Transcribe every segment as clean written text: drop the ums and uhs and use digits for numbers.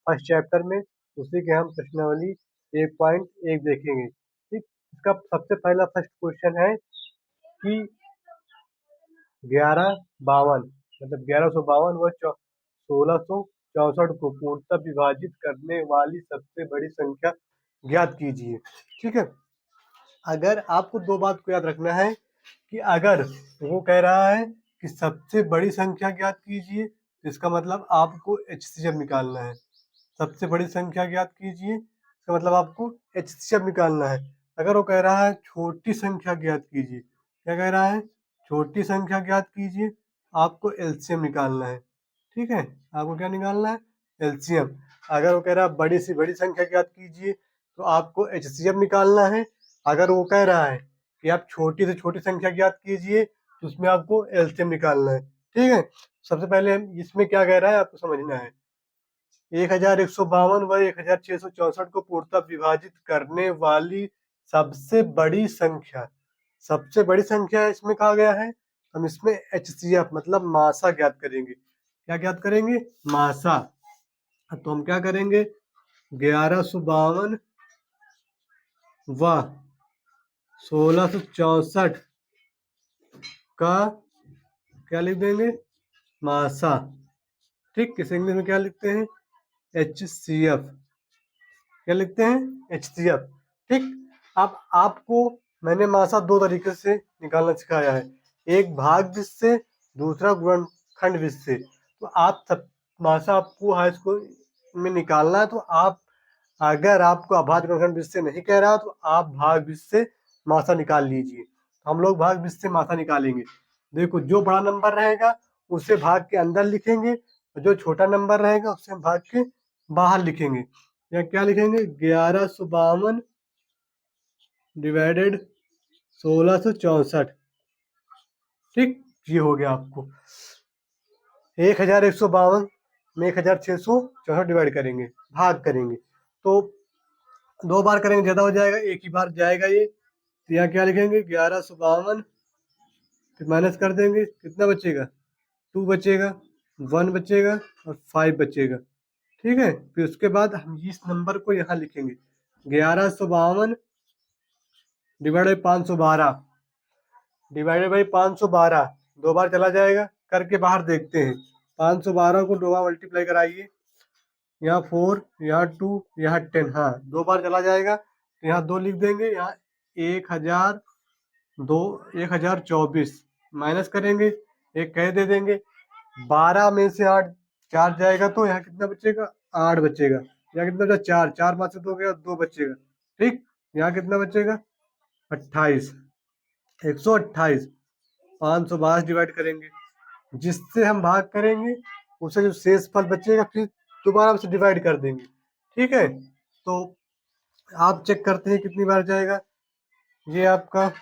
First chapter में, उसी के हम प्रश्नावली 1.1 देखेंगे। ठीक, इसका सबसे पहला फर्स्ट क्वेश्चन है कि 1152 मतलब 1152 व 1664 को पूर्णतः विभाजित करने वाली सबसे बड़ी संख्या ज्ञात कीजिए। ठीक है, अगर आपको दो बात को याद रखना है कि अगर वो कह रहा है कि सबसे बड़ी संख्या ज्ञात कीजिए, तो इसका मतलब आपको HCF निकालना है। सबसे बड़ी संख्या ज्ञात कीजिए, इसका मतलब आपको HCF निकालना है। अगर वो कह रहा है छोटी संख्या ज्ञात कीजिए, क्या कह रहा है, छोटी संख्या ज्ञात कीजिए, आपको LCM निकालना है। ठीक है, आपको क्या निकालना है, LCM। अगर वो कह रहा है बड़ी से बड़ी संख्या ज्ञात कीजिए, तो आपको HCF निकालना है। अगर वो कह रहा है कि आप छोटी से छोटी संख्या ज्ञात कीजिए, तो उसमें आपको LCM निकालना है। ठीक है, सबसे पहले हम इसमें क्या कह रहा है आपको समझना है। 1152 व 1664 को पूर्णतः विभाजित करने वाली सबसे बड़ी संख्या, सबसे बड़ी संख्या इसमें कहा गया है। हम इसमें HCF मतलब मासा ज्ञात करेंगे। क्या ज्ञात करेंगे, मासा। तो हम क्या करेंगे, 1152 व 1664 का क्या लिख देंगे, मासा। ठीक, किस इंग्लिश में क्या लिखते हैं, HCF। क्या लिखते हैं, HCF। ठीक, अब आपको मैंने मासा दो तरीके से निकालना सिखाया है, एक भाज्य से, दूसरा गुणनखंड विधि से। तो आप सब मासा आपको हाई स्कूल में निकालना है, तो आप अगर आपको अभाज्य गुणनखंड विधि से नहीं कह रहा तो आप भाग विधि से मासा निकाल लीजिए। हम लोग भाग विधि से मासा निकालेंगे। देखो, जो बड़ा नंबर रहेगा उसे भाग के अंदर लिखेंगे, और जो छोटा नंबर रहेगा उसे हम भाग के बाहर लिखेंगे। या क्या लिखेंगे, 1152 डिवाइडेड 1664। ठीक, ये हो गया आपको 1152 में 1664 डिवाइड करेंगे, भाग करेंगे, तो दो बार करेंगे ज्यादा हो जाएगा, एक ही बार जाएगा ये। तो यहाँ क्या लिखेंगे, 1152, फिर माइनस कर देंगे, कितना बचेगा, 2 बचेगा, 1 बचेगा और 5 बचेगा। ठीक है, फिर उसके बाद हम इस नंबर को यहाँ लिखेंगे, 1152 डिवाइड बाई 512 डिवाइडेड बाई 512, दो बार चला जाएगा, करके बाहर देखते हैं। 512 को दो बार मल्टीप्लाई कराइए, यहाँ 4, यहाँ 2, यहाँ 10, हाँ दो बार चला जाएगा, तो यहाँ 2 लिख देंगे, यहाँ 1024 माइनस करेंगे, एक कह दे देंगे, 12 में से 8 4 जाएगा, तो यहाँ कितना बचेगा, 8 बचेगा। यहाँ कितना बचा, 4, 4 5 से 2 गया, 2 बचेगा। ठीक, यहाँ कितना बचेगा, 28, 128। 512 डिवाइड करेंगे, जिससे हम भाग करेंगे उसे जो शेष फल बचेगा फिर दोबारा उसे डिवाइड कर देंगे। ठीक है, तो आप चेक करते हैं कितनी बार जाएगा, ये आपका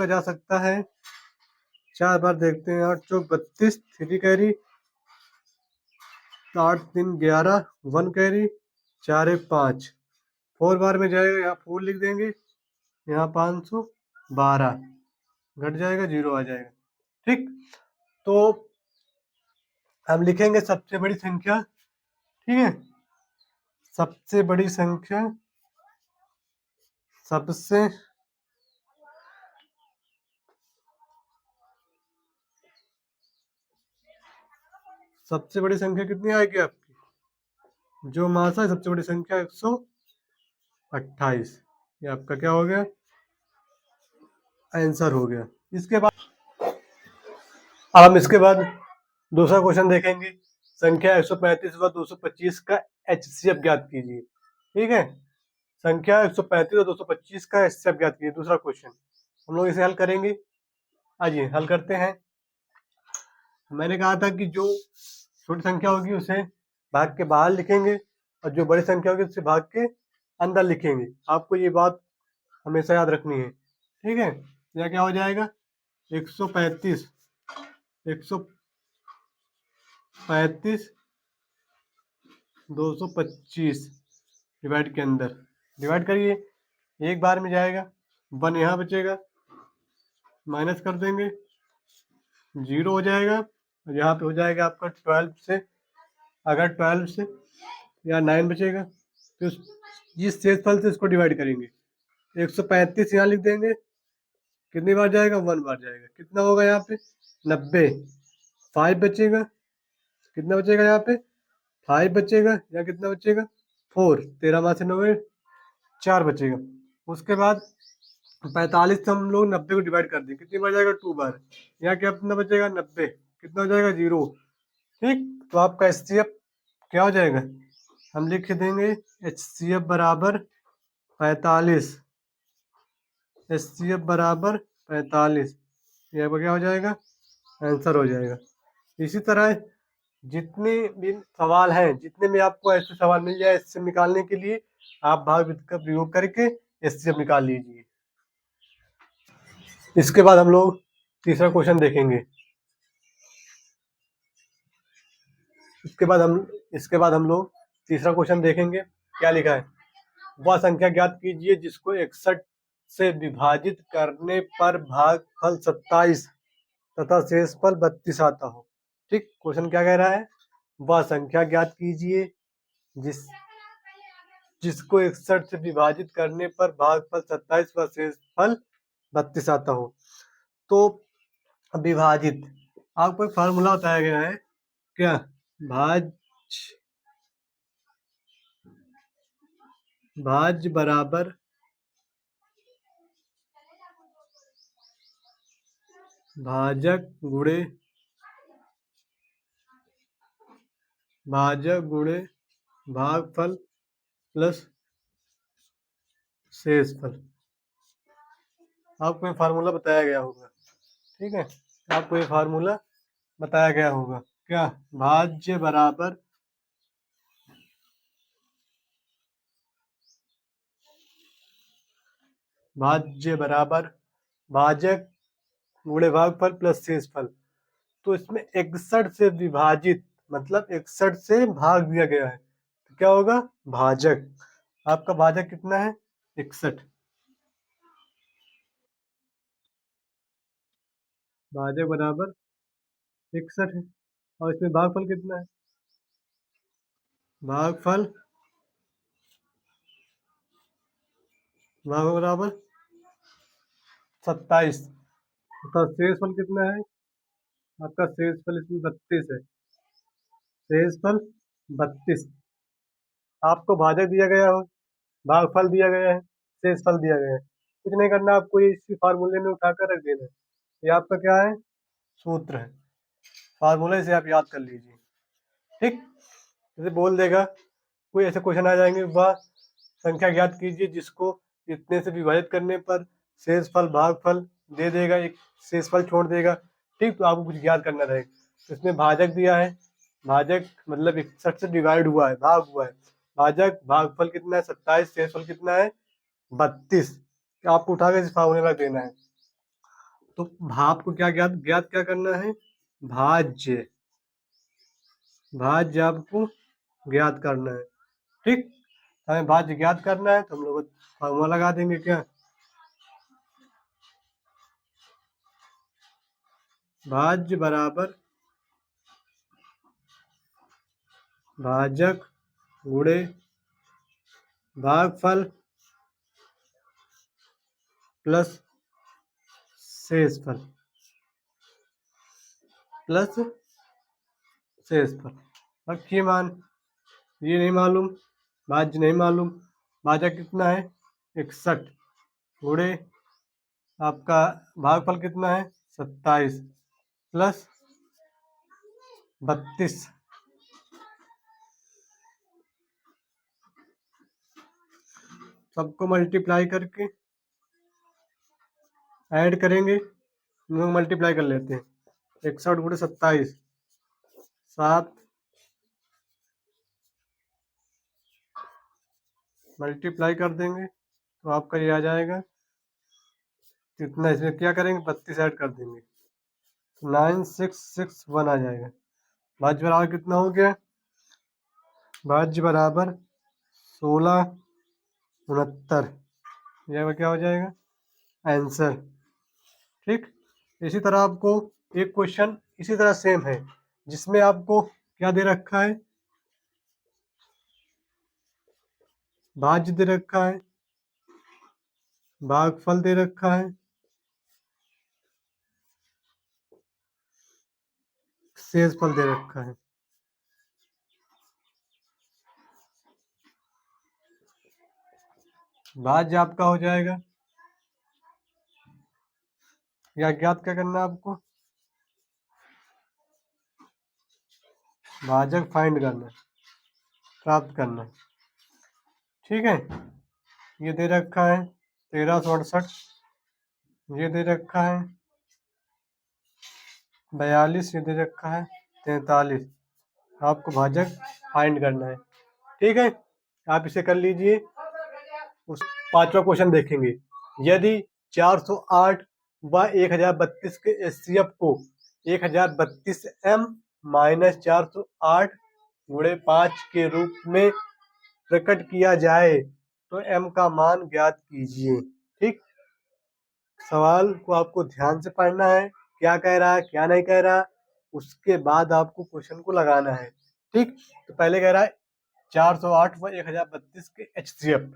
जा सकता है 4 बार। देखते हैं, 8 चौक 32, 3 कैरी, 8 3 11, 1 कैरी, 4 1 5, 4 बार में जाएगा, यहाँ 4 लिख देंगे, यहाँ 512 घट जाएगा, 0 आ जाएगा। ठीक, तो हम लिखेंगे सबसे बड़ी संख्या। ठीक है, सबसे बड़ी संख्या, सबसे सबसे बड़ी संख्या कितनी आएगी आपकी, जो मासा है सबसे बड़ी संख्या 128। ये आपका क्या हो गया, आंसर हो गया। इसके बाद अब हम इसके बाद दूसरा क्वेश्चन देखेंगे, संख्या 135 व 225 का HCF ज्ञात कीजिए। ठीक है, संख्या 135 और 225 का HCF ज्ञात कीजिए, दूसरा क्वेश्चन। हम लोग इसे हल करेंगे, आइए हल करते हैं। मैंने कहा था कि जो छोटी संख्या होगी उसे भाग के बाहर लिखेंगे, और जो बड़ी संख्या होगी उसे भाग के अंदर लिखेंगे। आपको ये बात हमेशा याद रखनी है। ठीक है, यह क्या हो जाएगा, 135 225 डिवाइड के अंदर डिवाइड करिए, एक बार में जाएगा, 1 यहाँ बचेगा, माइनस कर देंगे, 0 हो जाएगा, और यहाँ पे हो जाएगा आपका 12 से अगर 12 से या 9 बचेगा तो इस शेषफल से इसको डिवाइड करेंगे। 135 यहाँ लिख देंगे, कितनी बार जाएगा, 1 बार जाएगा, कितना होगा यहाँ पे 90। 5 बचेगा, कितना बचेगा यहाँ पे 5 बचेगा, या कितना बचेगा 4, 13 में से 9 4 बचेगा। उसके बाद 45 से हम लोग 90 को डिवाइड कर दें, कितनी बार जाएगा 2 बार, यहाँ क्या कितना बचेगा 90, कितना हो जाएगा 0। ठीक, तो आपका HCF क्या हो जाएगा, हम लिख देंगे HCF बराबर 45, HCF बराबर 45, यहाँ पर क्या हो जाएगा आंसर हो जाएगा। इसी तरह जितने भी सवाल हैं, जितने भी आपको ऐसे सवाल मिल जाए HCF निकालने के लिए, आप भाग विधि का प्रयोग करके HCF निकाल लीजिए। इसके बाद हम लोग तीसरा क्वेश्चन देखेंगे। इसके बाद हम लोग तीसरा क्वेश्चन देखेंगे। क्या लिखा है, वह संख्या ज्ञात कीजिए जिसको 61 से विभाजित करने पर भागफल 27 तथा शेषफल 32 आता हो। ठीक, क्वेश्चन क्या कह रहा है, वह संख्या ज्ञात कीजिए जिसको 61 से विभाजित करने पर भागफल 27 व शेषफल 32 आता हो। तो विभाजित, आपको एक फार्मूला बताया गया है, क्या, भाज्य बराबर भाजक गुणे भागफल प्लस शेषफल। आपको ये फार्मूला बताया गया होगा, ठीक है, आपको ये फार्मूला बताया गया होगा, क्या, भाज्य बराबर भाजक गुणे भागफल प्लस शेषफल। तो इसमें 61 से विभाजित मतलब 61 से भाग दिया गया है, तो क्या होगा भाजक। आपका भाजक कितना है 61, भाजक बराबर 61 है, और इसमें भागफल कितना है, भागफल बराबर 27, तो शेषफल कितना है, आपका शेषफल इसमें 32 है, शेषफल 32। आपको भाजक दिया गया हो, भागफल दिया गया है, शेषफल दिया गया है, कुछ नहीं करना, आपको ये इसी फार्मूले में उठाकर रख देना है। ये आपका क्या है, सूत्र है, फार्मूले से आप याद कर लीजिए। ठीक, जैसे बोल देगा, कोई ऐसे क्वेश्चन आ जाएंगे, वह संख्या ज्ञात कीजिए जिसको इतने से विभाजित करने पर शेषफल भागफल दे देगा, एक शेषफल छोड़ देगा। ठीक, तो आपको कुछ ज्ञात करना रहेगा। इसमें भाजक दिया है, भाजक मतलब 61 से डिवाइड हुआ है, भाग हुआ है, भाजक भागफल कितना है 27, शेषफल कितना है 32। आपको उठा के इस फार्मूले में देना है। तो भाप को क्या ज्ञात ज्ञात क्या करना है, भाज्य आपको ज्ञात करना है। ठीक, हमें भाज्य ज्ञात करना है, तो हम लोग फार्मूला लगा देंगे, क्या, भाज्य बराबर भाजक गुणे भागफल प्लस शेषफल रखिए मान, ये नहीं मालूम, भाज्य नहीं मालूम, भाजक कितना है 61 गुणे आपका भागफल कितना है 27 प्लस 32। सबको मल्टीप्लाई करके ऐड करेंगे, हम लोग मल्टीप्लाई कर लेते हैं, 61 गुणे 27 7, मल्टीप्लाई कर देंगे तो आपका ये आ जाएगा कितना, इसमें क्या करेंगे 32 ऐड कर देंगे, 9661 आ जाएगा। भाज्य बराबर कितना हो गया, भाज्य बराबर 1669, यह क्या हो जाएगा आंसर। ठीक, इसी तरह आपको एक क्वेश्चन इसी तरह सेम है, जिसमें आपको क्या दे रखा है, भाज्य दे रखा है, भागफल दे रखा है, शेषफल दे रखा है। भाज्य आपका हो जाएगा, या ज्ञात क्या करना है आपको, भाजक फाइंड करना है, प्राप्त करना है। ठीक है, ये दे रखा है 1368, ये दे रखा है 42, ये दे रखा है 43। आपको भाजक फाइंड करना है। ठीक है, आप इसे कर लीजिए। उस पांचवा क्वेश्चन देखेंगे। यदि 408 व 1032 के एचसीएफ को 1032 एम माइनस 408 गुणे 5 के रूप में प्रकट किया जाए तो एम का मान ज्ञात कीजिए। ठीक, सवाल को आपको ध्यान से पढ़ना है, क्या कह रहा है क्या नहीं कह रहा, उसके बाद आपको क्वेश्चन को लगाना है। ठीक, तो पहले कह रहा है 408 व 1032 के एचसीएफ।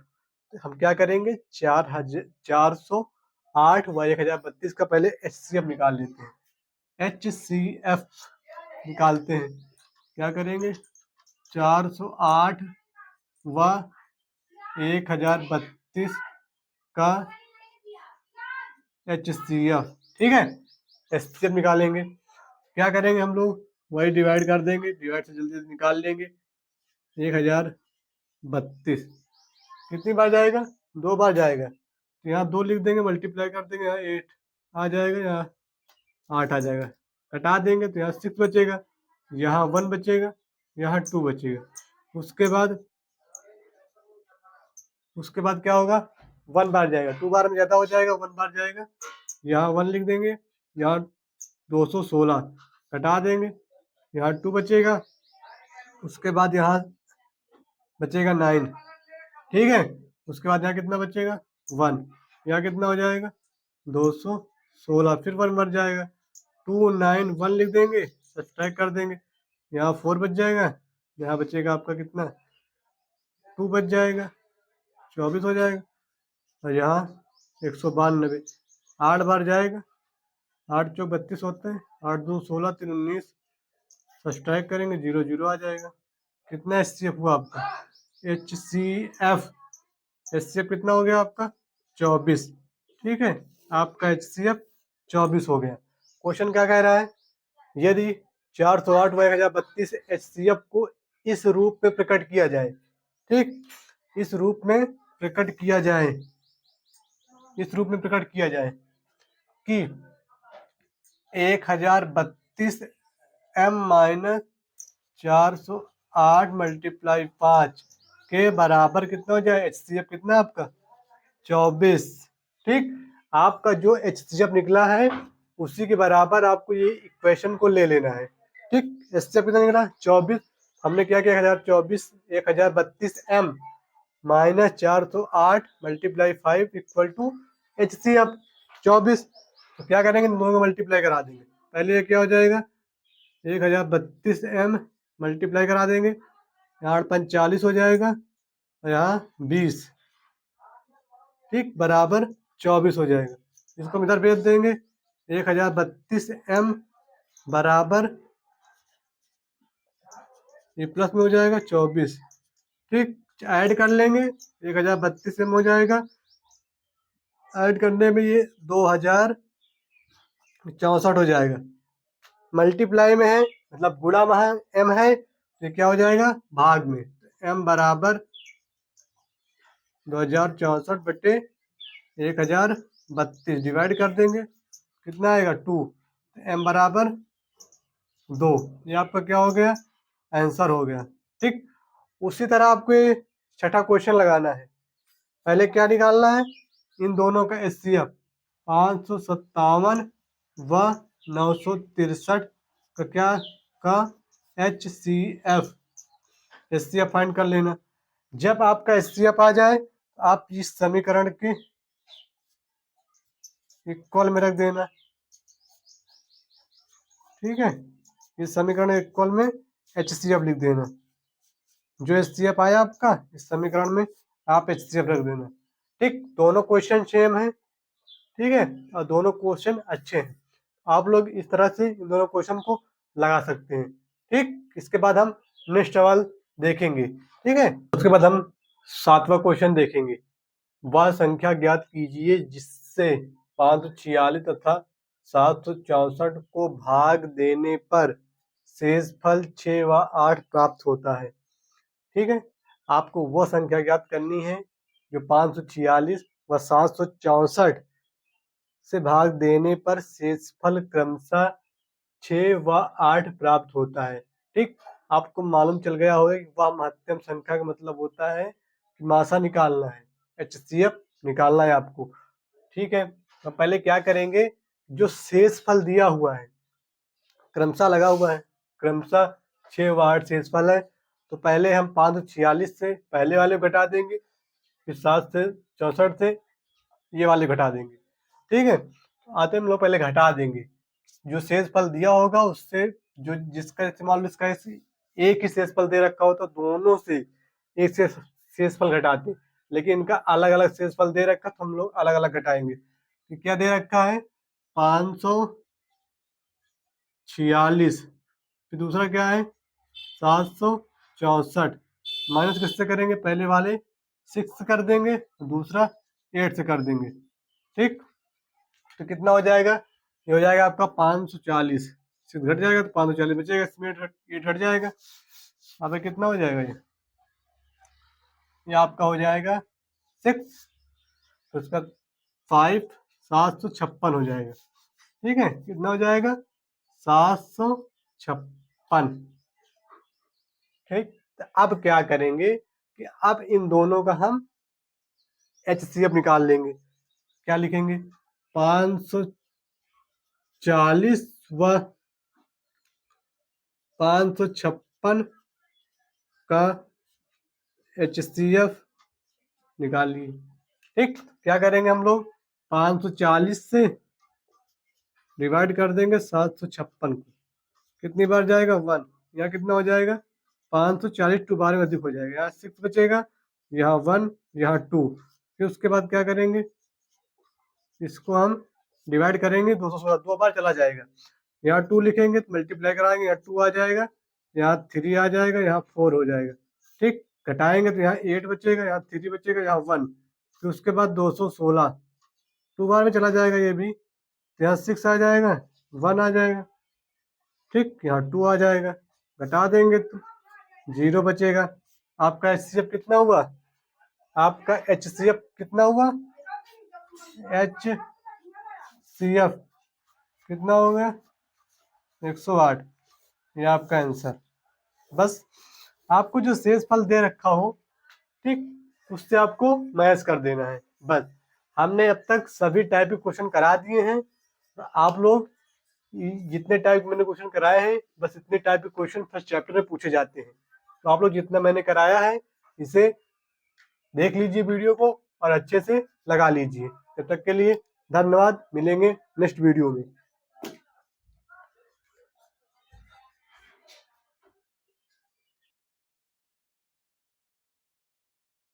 हम क्या करेंगे, 408 व 1032 का पहले एचसीएफ निकाल लेते हैं। एचसीएफ निकालते हैं, क्या करेंगे, 408 व 1032 का एचसीएफ। ठीक है, एचसीएफ निकालेंगे, क्या करेंगे हम लोग, वही डिवाइड कर देंगे, डिवाइड से जल्दी जल्दी निकाल लेंगे। 1032 कितनी बार जाएगा, 2 बार जाएगा, तो यहाँ 2 लिख देंगे, मल्टीप्लाई कर देंगे, यहाँ 8 आ जाएगा, यहाँ 8 आ जाएगा, कटा देंगे तो यहाँ 6 बचेगा, यहाँ 1 बचेगा, यहाँ 2 बचेगा। उसके बाद क्या होगा, 1 बार जाएगा, 2 बार में ज़्यादा हो जाएगा, 1 बार जाएगा, यहाँ 1 लिख देंगे, यहाँ 216 कटा देंगे, यहाँ 2 बचेगा, उसके बाद यहाँ बचेगा 9। ठीक है, उसके बाद यहाँ कितना बचेगा, 1, यहाँ कितना हो जाएगा, 216, फिर 1 बच जाएगा, 2 9 1 लिख देंगे, सब्ट्रैक्ट कर देंगे, यहाँ 4 बच जाएगा, यहाँ बचेगा आपका कितना, 2 बच जाएगा, 24 हो जाएगा, और यहाँ 192 8 बार जाएगा, 8 चौक 32 होते हैं, 8 2 16 3 19, सब्ट्रैक्ट करेंगे 0 0 आ जाएगा। कितना एचसीएफ हुआ आपका, एचसीएफ कितना हो गया आपका, 24। ठीक है, आपका एचसीएफ 24 हो गया। क्वेश्चन क्या कह रहा है, यदि 408 व 1032 एचसीएफ को इस रूप में प्रकट किया जाए। ठीक, इस रूप में प्रकट किया जाए, इस रूप में प्रकट किया जाए कि 1032 एम माइनस 408 मल्टीप्लाई 5 के बराबर कितना हो जाए, एचसीएफ कितना है आपका, 24। ठीक, आपका जो एचसीएफ निकला है उसी के बराबर आपको ये इक्वेशन को ले लेना है। ठीक, एचसीएफ कितना निकला, 24। हमने क्या किया, 1032 M minus 408 multiply 5 equal to HCF 24। तो क्या करेंगे, दोनों को मल्टीप्लाई करा देंगे। पहले ये क्या हो जाएगा, 1032 एम मल्टीप्लाई करा देंगे, यहाँ 45 हो जाएगा, और यहाँ 20। ठीक, बराबर 24 हो जाएगा। इसको हम इधर भेज देंगे, 1032 एम बराबर, ये प्लस में हो जाएगा 24। ठीक, ऐड कर लेंगे, 1032 एम हो जाएगा, ऐड करने में ये 2064 हो जाएगा। मल्टीप्लाई में है मतलब गुणा में है, एम है, तो क्या हो जाएगा, भाग में, एम बराबर 2064 बटे 1032 डिवाइड कर देंगे, कितना आएगा, 2, एम बराबर 2। ये आपका क्या हो गया, आंसर हो गया। ठीक, उसी तरह आपको ये छठा क्वेश्चन लगाना है। पहले क्या निकालना है, इन दोनों का एचसीएफ 557 व 963 का क्या का एचसीएफ फाइंड कर लेना। जब आपका एचसीएफ आ जाए तो आप इस समीकरण के इक्वल में रख देना। ठीक है, इस समीकरण इक्वल में एचसीएफ लिख देना। जो एचसीएफ आया आपका इस समीकरण में आप HCF रख देना। ठीक, दोनों क्वेश्चन सेम है, ठीक है, और दोनों क्वेश्चन अच्छे हैं। आप लोग इस तरह से इन दोनों क्वेश्चन को लगा सकते हैं। ठीक, इसके बाद हम नेक्स्ट सवाल देखेंगे। ठीक है, उसके बाद हम 7वां क्वेश्चन देखेंगे। वह संख्या ज्ञात कीजिए जिससे 546 तथा 764 को भाग देने पर शेषफल 6 व 8 प्राप्त होता है। ठीक है, आपको वह संख्या ज्ञात करनी है जो 546 व 764 से भाग देने पर शेषफल क्रमशः 6 व 8 प्राप्त होता है। ठीक, आपको मालूम चल गया होगा कि वह महत्तम संख्या का मतलब होता है कि मासा निकालना है, HCF निकालना है आपको। ठीक है, तो पहले क्या करेंगे, जो शेषफल दिया हुआ है, क्रमशः लगा हुआ है, क्रमशः 6 व 8 शेषफल है, तो पहले हम 546 से पहले वाले घटा देंगे, फिर 7 से 64 से ये वाले घटा देंगे। ठीक है, आते हम लोग पहले घटा देंगे, जो शेषफल दिया होगा उससे जो जिसका इस्तेमाल इसका एक ही शेषफल दे रखा हो तो दोनों से एक से शेषफल घटाते, लेकिन इनका अलग अलग शेषफल दे रखा तो हम लोग अलग अलग घटाएंगे। तो क्या दे रखा है, 546, फिर दूसरा क्या है 764, माइनस किससे करेंगे, पहले वाले 6 से कर देंगे, दूसरा 8 से कर देंगे। ठीक, तो कितना हो जाएगा, ये हो जाएगा आपका 540, सिर्फ घट जाएगा तो 540 बचेगा, इसमें 8 हट जाएगा। अब ये कितना हो जाएगा, ये आपका हो जाएगा 6, तो इसका 5 756 हो जाएगा। ठीक है, कितना हो जाएगा 756। ठीक, तो अब क्या करेंगे कि अब इन दोनों का हम HCF निकाल लेंगे। क्या लिखेंगे, 540 व 556 का HCF निकालिए। ठीक, क्या करेंगे हम लोग, 540 से डिवाइड कर देंगे 756 को, कितनी बार जाएगा 1, यहाँ कितना हो जाएगा 540 2 बार में अधिक हो जाएगा, यहाँ 6 बचेगा, यहाँ 1, यहाँ 2, फिर उसके बाद क्या करेंगे, इसको हम डिवाइड करेंगे 216 2 बार चला जाएगा, यहाँ 2 लिखेंगे तो मल्टीप्लाई कराएंगे, यहाँ 2 आ जाएगा, यहाँ 3 आ जाएगा, यहाँ 4 हो जाएगा। ठीक, घटाएंगे तो यहाँ 8 बचेगा, यहाँ 3 बचेगा, यहाँ 1, फिर उसके बाद 216 2 बार में चला जाएगा ये भी, तो यहाँ 6 आ जाएगा, 1 आ जाएगा। ठीक, यहाँ 2 आ जाएगा, घटा देंगे तो 0 बचेगा। आपका HCF कितना हुआ, आपका HCF कितना हुआ, HCF कितना हो गया 108, ये आपका आंसर। बस आपको जो शेषफल दे रखा हो, ठीक, उससे आपको मैच कर देना है। बस हमने अब तक सभी टाइप के क्वेश्चन करा दिए हैं, तो आप लोग जितने टाइप मैंने क्वेश्चन कराए हैं बस इतने टाइप के क्वेश्चन फर्स्ट चैप्टर में पूछे जाते हैं। तो आप लोग जितना मैंने कराया है इसे देख लीजिए वीडियो को और अच्छे से लगा लीजिए। तब तक के लिए धन्यवाद, मिलेंगे नेक्स्ट वीडियो में।